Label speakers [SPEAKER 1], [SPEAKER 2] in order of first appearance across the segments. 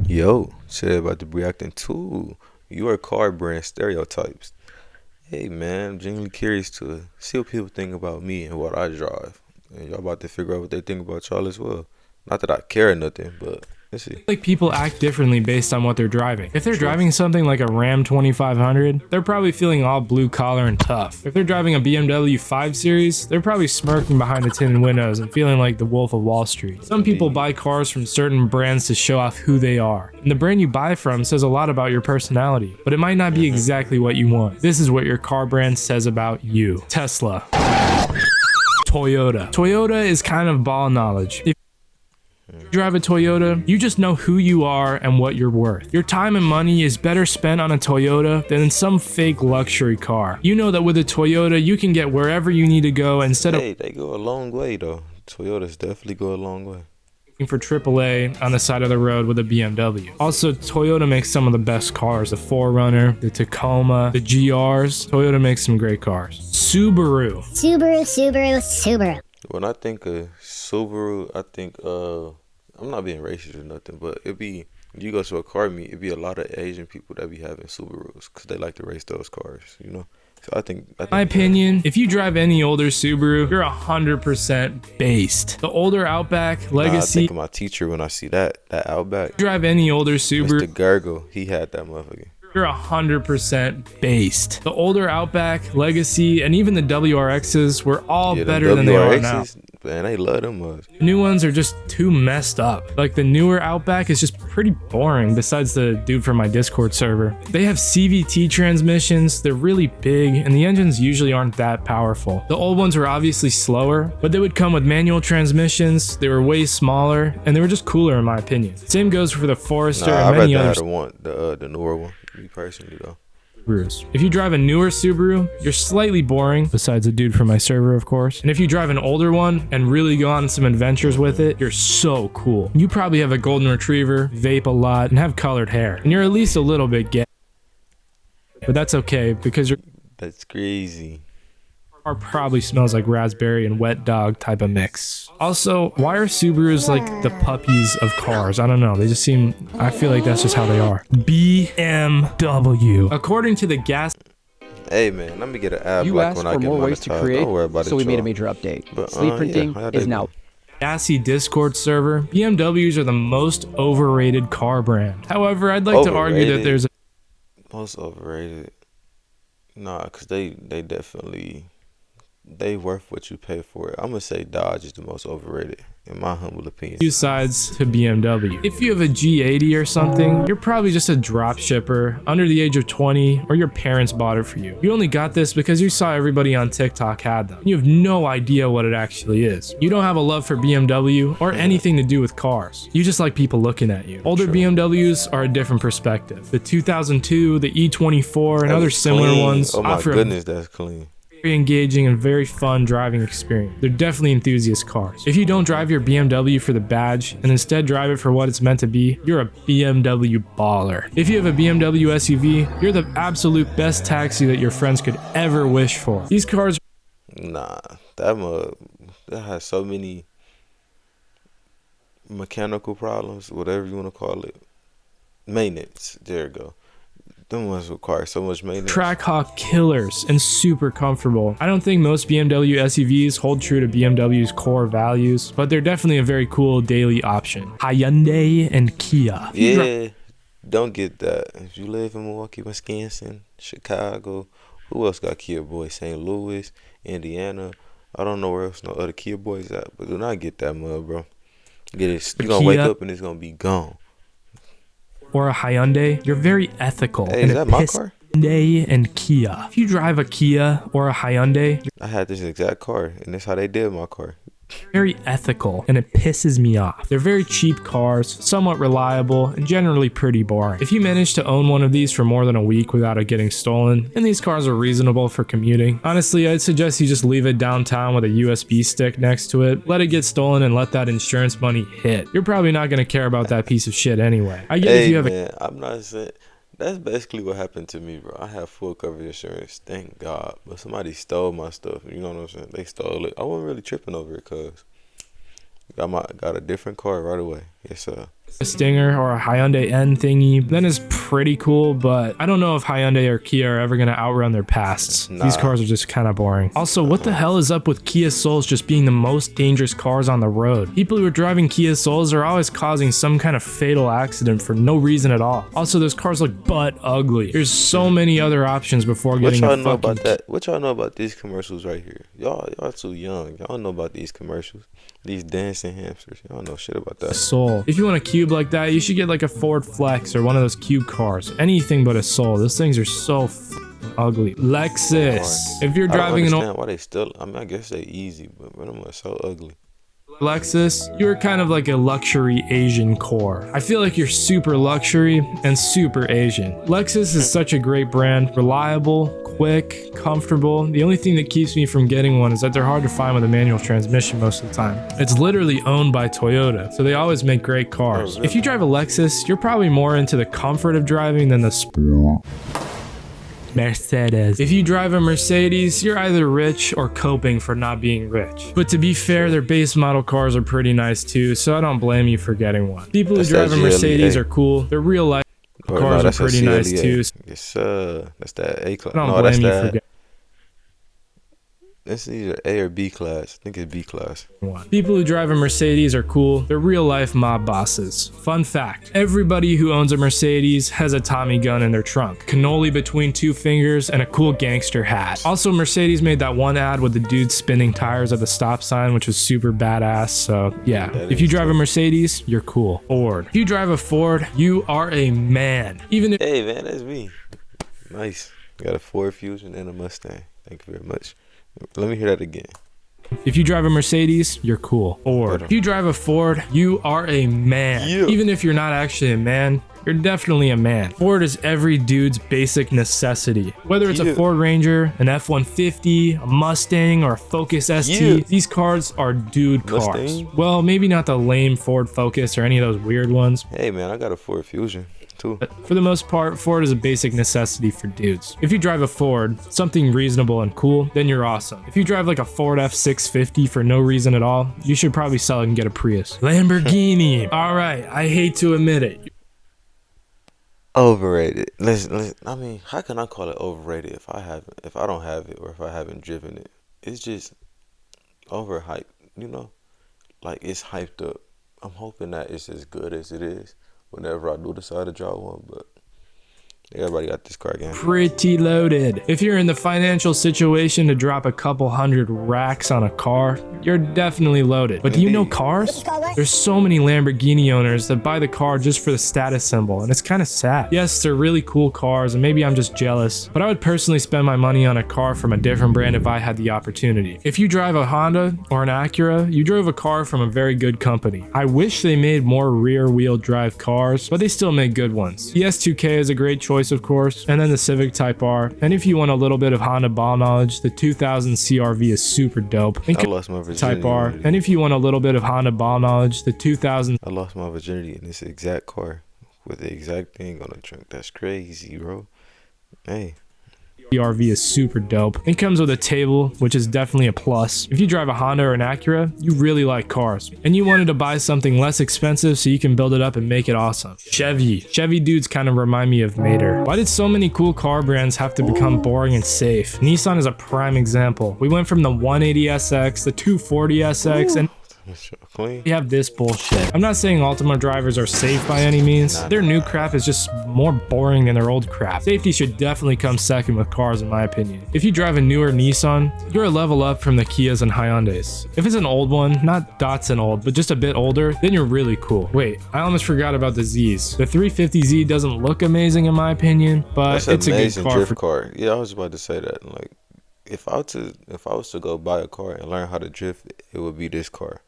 [SPEAKER 1] Yo, said about to be reacting to your car brand stereotypes. Hey man, I'm genuinely curious to see what people think about me and what I drive. And y'all about to figure out what they think about y'all as well. Not that I care or nothing, but let's see.
[SPEAKER 2] Like people act differently based on what they're driving. If they're
[SPEAKER 1] True.
[SPEAKER 2] driving something like a Ram 2500, they're probably feeling all blue collar and tough. If they're driving a BMW 5 Series, they're probably smirking behind the tinted windows and feeling like the Wolf of Wall Street. Some people buy cars from certain brands to show off who they are. And the brand you buy from says a lot about your personality, but it might not be exactly what you want. This is what your car brand says about you. Tesla. Toyota. Toyota is kind of ball knowledge. If you drive a Toyota, you just know who you are and what you're worth. Your time and money is better spent on a Toyota than in some fake luxury car. You know that with a Toyota, you can get wherever you need to go instead of
[SPEAKER 1] Hey, they go a long way though. Toyotas definitely go a long way.
[SPEAKER 2] waiting for AAA on the side of the road with a BMW. Also, Toyota makes some of the best cars. The 4Runner, the Tacoma, the GRs. Toyota makes some great cars. Subaru.
[SPEAKER 3] Subaru.
[SPEAKER 1] When I think of Subaru, I think I'm not being racist or nothing, but you go to a car meet, it'd be a lot of Asian people that be having Subarus because they like to race those cars, you know. So I think
[SPEAKER 2] My opinion, if you drive any older Subaru, you're 100% based. The older Outback,
[SPEAKER 1] I
[SPEAKER 2] Legacy,
[SPEAKER 1] think of my teacher when I see that Outback.
[SPEAKER 2] drive any older Subaru,
[SPEAKER 1] Mr. Gurgle, he had that motherfucker.
[SPEAKER 2] you're 100% based. The older Outback, Legacy, and even the WRXs were all
[SPEAKER 1] Yeah,
[SPEAKER 2] better than they are now.
[SPEAKER 1] WRXs, man, they love them much.
[SPEAKER 2] The new ones are just too messed up. Like the newer Outback is just pretty boring besides the dude from my Discord server. They have CVT transmissions, they're really big, and the engines usually aren't that powerful. The old ones were obviously slower, but they would come with manual transmissions, they were way smaller, and they were just cooler in my opinion. Same goes for the Forester
[SPEAKER 1] Nah,
[SPEAKER 2] and
[SPEAKER 1] I'd
[SPEAKER 2] many
[SPEAKER 1] rather
[SPEAKER 2] other
[SPEAKER 1] have the newer one, me personally though.
[SPEAKER 2] Subarus. If you drive a newer Subaru, you're slightly boring, besides the dude from my server, of course. And if you drive an older one and really go on some adventures with it, you're so cool. You probably have a golden retriever, vape a lot, and have colored hair. And you're at least a little bit gay. But that's okay, because your
[SPEAKER 1] That's crazy.
[SPEAKER 2] car probably smells like raspberry and wet dog type of mix. Also, why are Subarus like the puppies of cars? I don't know. They just seem, I feel like that's just how they are. BMW. According to the gas
[SPEAKER 1] Hey man, let me get an ad
[SPEAKER 4] You
[SPEAKER 1] block
[SPEAKER 4] asked
[SPEAKER 1] when I
[SPEAKER 4] for
[SPEAKER 1] get
[SPEAKER 4] more ways to
[SPEAKER 1] monetized.
[SPEAKER 4] create,
[SPEAKER 1] Don't worry about it,
[SPEAKER 4] so we made a
[SPEAKER 1] y'all.
[SPEAKER 4] major update.
[SPEAKER 1] But,
[SPEAKER 4] Sleep
[SPEAKER 1] yeah,
[SPEAKER 4] printing
[SPEAKER 1] how they
[SPEAKER 4] is now
[SPEAKER 1] go?
[SPEAKER 2] gassy Discord server, BMWs are the most overrated car brand. However, I'd like to argue that
[SPEAKER 1] Overrated?
[SPEAKER 2] there's a
[SPEAKER 1] Most overrated. Nah, cause they definitely they worth what you pay for it. I'm gonna say Dodge is the most overrated in my humble opinion.
[SPEAKER 2] few sides to BMW. If you have a G80 or something, you're probably just a drop shipper under the age of 20, or your parents bought it for you. You only got this because you saw everybody on TikTok had them. You have no idea what it actually is. You don't have a love for BMW or anything to do with cars. You just like people looking at you. Older
[SPEAKER 1] True.
[SPEAKER 2] BMWs are a different perspective. The 2002, the E24, and
[SPEAKER 1] That
[SPEAKER 2] other
[SPEAKER 1] was
[SPEAKER 2] similar
[SPEAKER 1] clean.
[SPEAKER 2] ones
[SPEAKER 1] Oh my
[SPEAKER 2] offer a
[SPEAKER 1] goodness, that's clean.
[SPEAKER 2] very engaging and very fun driving experience. They're definitely enthusiast cars. If you don't drive your BMW for the badge and instead drive it for what it's meant to be, you're a BMW baller. If you have a BMW SUV, you're the absolute best taxi that your friends could ever wish for. These cars
[SPEAKER 1] Nah, that has so many mechanical problems, whatever you want to call it. Maintenance. There you go. Them ones require so much maintenance.
[SPEAKER 2] Trackhawk killers and super comfortable. I don't think most BMW SUVs hold true to BMW's core values, but they're definitely a very cool daily option. Hyundai and Kia.
[SPEAKER 1] Yeah, don't get that. If you live in Milwaukee, Wisconsin, Chicago, who else got Kia Boys? St. Louis, Indiana. I don't know where else no other Kia Boys at, but do not get that mud, bro. Get it. You gonna wake
[SPEAKER 2] Kia-
[SPEAKER 1] up and it's gonna be gone.
[SPEAKER 2] Or a Hyundai, you're very ethical.
[SPEAKER 1] Hey,
[SPEAKER 2] and
[SPEAKER 1] is
[SPEAKER 2] it
[SPEAKER 1] that my
[SPEAKER 2] pisses
[SPEAKER 1] car?
[SPEAKER 2] Hyundai and Kia. If you drive a Kia or a Hyundai, you're
[SPEAKER 1] I had this exact car, and that's how they did my car.
[SPEAKER 2] very ethical, and it pisses me off. They're very cheap cars, somewhat reliable, and generally pretty boring. If you manage to own one of these for more than a week without it getting stolen, and these cars are reasonable for commuting, honestly, I'd suggest you just leave it downtown with a USB stick next to it, let it get stolen, and let that insurance money hit. You're probably not going to care about that piece of shit anyway. I get if
[SPEAKER 1] Hey
[SPEAKER 2] you have a
[SPEAKER 1] man, I'm not saying that's basically what happened to me, bro. I have full coverage insurance, thank God. But somebody stole my stuff. You know what I'm saying? They stole it. I wasn't really tripping over it, cause got a different car right away. Yes, sir.
[SPEAKER 2] A Stinger or a Hyundai N thingy, then it's pretty cool, but I don't know if Hyundai or Kia are ever going to outrun their pasts.
[SPEAKER 1] Nah.
[SPEAKER 2] These cars are just kind of boring. Also, what the hell is up with Kia Souls just being the most dangerous cars on the road? People who are driving Kia Souls are always causing some kind of fatal accident for no reason at all. Also, those cars look butt ugly. There's so many other options before getting
[SPEAKER 1] What
[SPEAKER 2] a
[SPEAKER 1] y'all know
[SPEAKER 2] fucking
[SPEAKER 1] about that? What y'all know about these commercials right here? Y'all too young. Y'all know about these commercials. These dancing hamsters. Y'all know shit about that.
[SPEAKER 2] Soul. If you want a cube like that, you should get like a Ford Flex or one of those cube cars. Anything but a Soul. Those things are so ugly. Lexus. If you're driving
[SPEAKER 1] I
[SPEAKER 2] an
[SPEAKER 1] don't
[SPEAKER 2] old
[SPEAKER 1] understand why they still. I mean, I guess they easy, but them are so ugly.
[SPEAKER 2] Lexus, you're kind of like a luxury Asian core. I feel like you're super luxury and super Asian. Lexus is such a great brand, reliable, quick, comfortable. The only thing that keeps me from getting one is that they're hard to find with a manual transmission most of the time. It's literally owned by Toyota, so they always make great cars.
[SPEAKER 1] Oh, really?
[SPEAKER 2] If you drive a Lexus, you're probably more into the comfort of driving than the sport. Mercedes. If you drive a Mercedes, you're either rich or coping for not being rich. But to be fair, their base model cars are pretty nice too, so I don't blame you for getting one. People who
[SPEAKER 1] That's
[SPEAKER 2] drive a
[SPEAKER 1] that
[SPEAKER 2] Mercedes
[SPEAKER 1] GLE.
[SPEAKER 2] are cool. Their real life
[SPEAKER 1] Or
[SPEAKER 2] cars are
[SPEAKER 1] that's a
[SPEAKER 2] pretty nice
[SPEAKER 1] CLEA.
[SPEAKER 2] too.
[SPEAKER 1] Yes, sir. That's that A class.
[SPEAKER 2] I don't
[SPEAKER 1] No, that's
[SPEAKER 2] blame you for
[SPEAKER 1] that.
[SPEAKER 2] getting
[SPEAKER 1] This is either A or B class. I think it's B class.
[SPEAKER 2] one. People who drive a Mercedes are cool. They're real life mob bosses. Fun fact, everybody who owns a Mercedes has a Tommy gun in their trunk, cannoli between two fingers, and a cool gangster hat. Also, Mercedes made that one ad with the dude spinning tires at the stop sign, which was super badass. So yeah, if you drive a Mercedes, you're cool. Ford. If you drive a Ford, you are a man. Even if
[SPEAKER 1] Hey man, that's me. Nice. Got a Ford Fusion and a Mustang. Thank you very much. Let me hear that again.
[SPEAKER 2] If you drive a Mercedes, you're cool. Ford. If you drive a Ford, you are a man.
[SPEAKER 1] Yeah.
[SPEAKER 2] Even if you're not actually a man, you're definitely a man. Ford is every dude's basic necessity. Whether it's a
[SPEAKER 1] Yeah.
[SPEAKER 2] Ford Ranger, an F-150, a Mustang, or a Focus ST,
[SPEAKER 1] Yeah.
[SPEAKER 2] these cars are dude cars.
[SPEAKER 1] Mustang?
[SPEAKER 2] Well, maybe not the lame Ford Focus or any of those weird ones.
[SPEAKER 1] Hey man, I got a Ford Fusion too.
[SPEAKER 2] But for the most part, Ford is a basic necessity for dudes. If you drive a Ford, something reasonable and cool, then you're awesome. If you drive like a Ford F650 for no reason at all, you should probably sell it and get a Prius. Lamborghini. All right, I hate to admit it.
[SPEAKER 1] Overrated. Listen, I mean, how can I call it overrated if I don't have it or if I haven't driven it? It's just overhyped, you know? Like it's hyped up. I'm hoping that it's as good as it is whenever I do decide to drive one, but everybody got this car game.
[SPEAKER 2] Pretty loaded. If you're in the financial situation to drop a couple hundred racks on a car, you're definitely loaded. But do you know
[SPEAKER 1] Indeed.
[SPEAKER 2] cars? There's so many Lamborghini owners that buy the car just for the status symbol, and it's kind of sad. Yes, they're really cool cars, and maybe I'm just jealous, but I would personally spend my money on a car from a different brand if I had the opportunity. If you drive a Honda or an Acura, you drove a car from a very good company. I wish they made more rear-wheel drive cars, but they still make good ones. The S2K is a great choice, of course, and then the Civic Type R. And if you want a little bit of Honda ball knowledge, the 2000 CRV is super dope. And
[SPEAKER 1] I lost my virginity.
[SPEAKER 2] Type R.
[SPEAKER 1] in it.
[SPEAKER 2] And if you want a little bit of Honda ball knowledge, the 2000
[SPEAKER 1] I lost my virginity in this exact car with the exact thing on the trunk. That's crazy, bro. Hey.
[SPEAKER 2] CRV is super dope. It comes with a table, which is definitely a plus. If you drive a Honda or an Acura, you really like cars, and you wanted to buy something less expensive so you can build it up and make it awesome. Chevy dudes kind of remind me of Mater. Why did so many cool car brands have to become boring and safe? Nissan is a prime example. We went from the 180SX, the 240SX, and
[SPEAKER 1] Clean.
[SPEAKER 2] we have this bullshit. I'm not saying Altima drivers are safe by any means. Their new crap is just more boring than their old crap. Safety should definitely come second with cars in my opinion. If you drive a newer Nissan, you're a level up from the Kias and Hyundais. If it's an old one, not Datsun old, but just a bit older, then you're really cool. Wait, I almost forgot about the Zs. The 350Z doesn't look amazing in my opinion, but
[SPEAKER 1] That's
[SPEAKER 2] it's
[SPEAKER 1] an
[SPEAKER 2] a good
[SPEAKER 1] amazing
[SPEAKER 2] car
[SPEAKER 1] drift
[SPEAKER 2] for
[SPEAKER 1] car. Yeah, I was about to say that. Like, if I was to go buy a car and learn how to drift, it would be this car.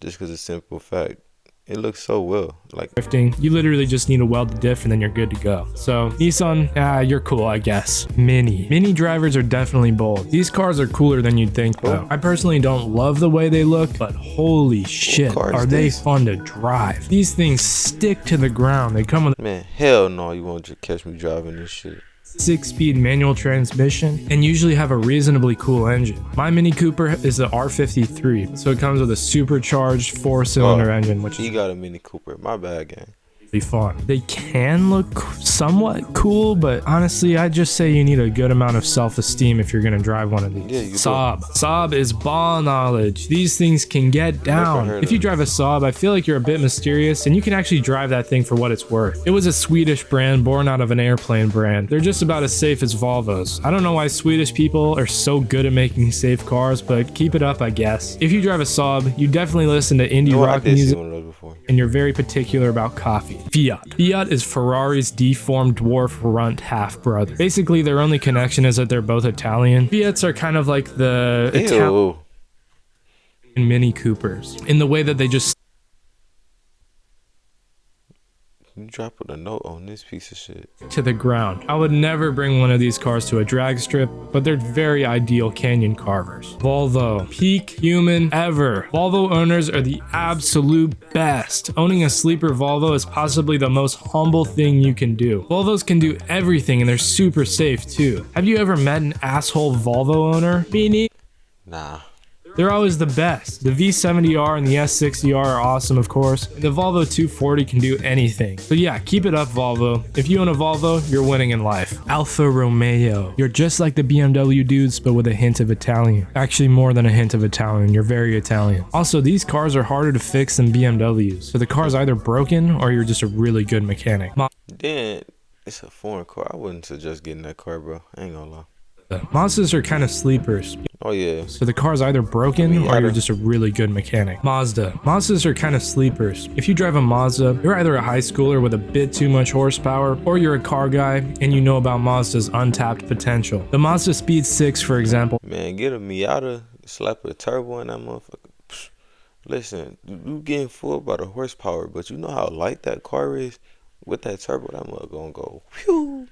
[SPEAKER 1] Just because it's simple fact, it looks so well. Like
[SPEAKER 2] drifting. You literally just need to weld the diff and then you're good to go. So Nissan, you're cool, I guess. Mini drivers are definitely bold. These cars are cooler than you'd think though. I personally don't love the way they look, but holy shit,
[SPEAKER 1] car is
[SPEAKER 2] are they
[SPEAKER 1] this?
[SPEAKER 2] fun to drive. These things stick to the ground. They come with
[SPEAKER 1] man, hell no, you won't just catch me driving this shit.
[SPEAKER 2] 6-speed manual transmission, and usually have a reasonably cool engine. My Mini Cooper is the R53, so it comes with a supercharged 4-cylinder engine, which
[SPEAKER 1] He
[SPEAKER 2] is
[SPEAKER 1] got a Mini Cooper. My bad, gang.
[SPEAKER 2] fun. They can look somewhat cool, but honestly, I'd just say you need a good amount of self-esteem if you're gonna drive one of these.
[SPEAKER 1] Yeah, you do.
[SPEAKER 2] Saab is ball knowledge. These things can get down.
[SPEAKER 1] heard
[SPEAKER 2] If
[SPEAKER 1] of
[SPEAKER 2] you
[SPEAKER 1] it.
[SPEAKER 2] drive a Saab, I feel like you're a bit mysterious, and you can actually drive that thing for what it's worth. It was a Swedish brand born out of an airplane brand. They're just about as safe as Volvos. I don't know why Swedish people are so good at making safe cars, but keep it up, I guess. If you drive a Saab, you definitely listen to indie
[SPEAKER 1] I
[SPEAKER 2] rock
[SPEAKER 1] did see
[SPEAKER 2] music,
[SPEAKER 1] one of those before.
[SPEAKER 2] and you're very particular about coffee. Fiat is Ferrari's deformed dwarf runt half-brother. Basically, their only connection is that they're both Italian. Fiats are kind of like the Italian
[SPEAKER 1] Ew.
[SPEAKER 2] Mini Coopers in the way that they just
[SPEAKER 1] You dropping a note on this piece of shit.
[SPEAKER 2] to the ground. I would never bring one of these cars to a drag strip, but they're very ideal canyon carvers. Volvo, peak human ever. Volvo owners are the absolute best. Owning a sleeper Volvo is possibly the most humble thing you can do. Volvos can do everything and they're super safe too. Have you ever met an asshole Volvo owner? Me neither.
[SPEAKER 1] Nah.
[SPEAKER 2] They're always the best. The V70R and the S60R are awesome, of course. And the Volvo 240 can do anything. So yeah, keep it up, Volvo. If you own a Volvo, you're winning in life. Alfa Romeo. You're just like the BMW dudes, but with a hint of Italian. Actually, more than a hint of Italian. You're very Italian. Also, these cars are harder to fix than BMWs. So the car's either broken or you're just a really good mechanic.
[SPEAKER 1] Then it's a foreign car. I wouldn't suggest getting that car, bro. I ain't gonna lie.
[SPEAKER 2] Mazdas are kind of sleepers.
[SPEAKER 1] Oh yeah.
[SPEAKER 2] So the car's either broken or you're just a really good mechanic. Mazdas are kind of sleepers. If you drive a Mazda, you're either a high schooler with a bit too much horsepower, or you're a car guy and you know about Mazda's untapped potential. The Mazda Speed 6, for example,
[SPEAKER 1] Man, get a Miata, slap a turbo in that motherfucker. Psh, listen, you getting fooled by the horsepower, but you know how light that car is? With that turbo, that mother gonna go whew,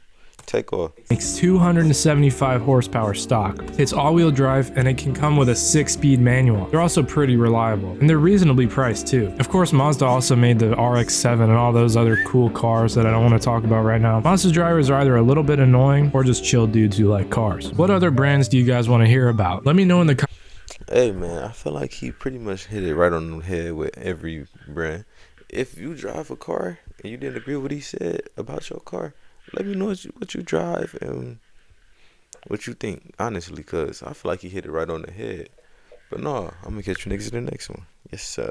[SPEAKER 1] take off.
[SPEAKER 2] makes 275 horsepower stock. It's all-wheel drive and it can come with a 6-speed manual. They're also pretty reliable and they're reasonably priced too. Of course, Mazda also made the RX-7 and all those other cool cars that I don't want to talk about right now. Mazda drivers are either a little bit annoying or just chill dudes who like cars. What other brands do you guys want to hear about? Let me know in the comments.
[SPEAKER 1] Hey man, I feel like he pretty much hit it right on the head with every brand. If you drive a car and you didn't agree with what he said about your car, let me know what you drive and what you think, honestly, because I feel like he hit it right on the head. But no, I'm going to catch you niggas in the next one. Yes, sir.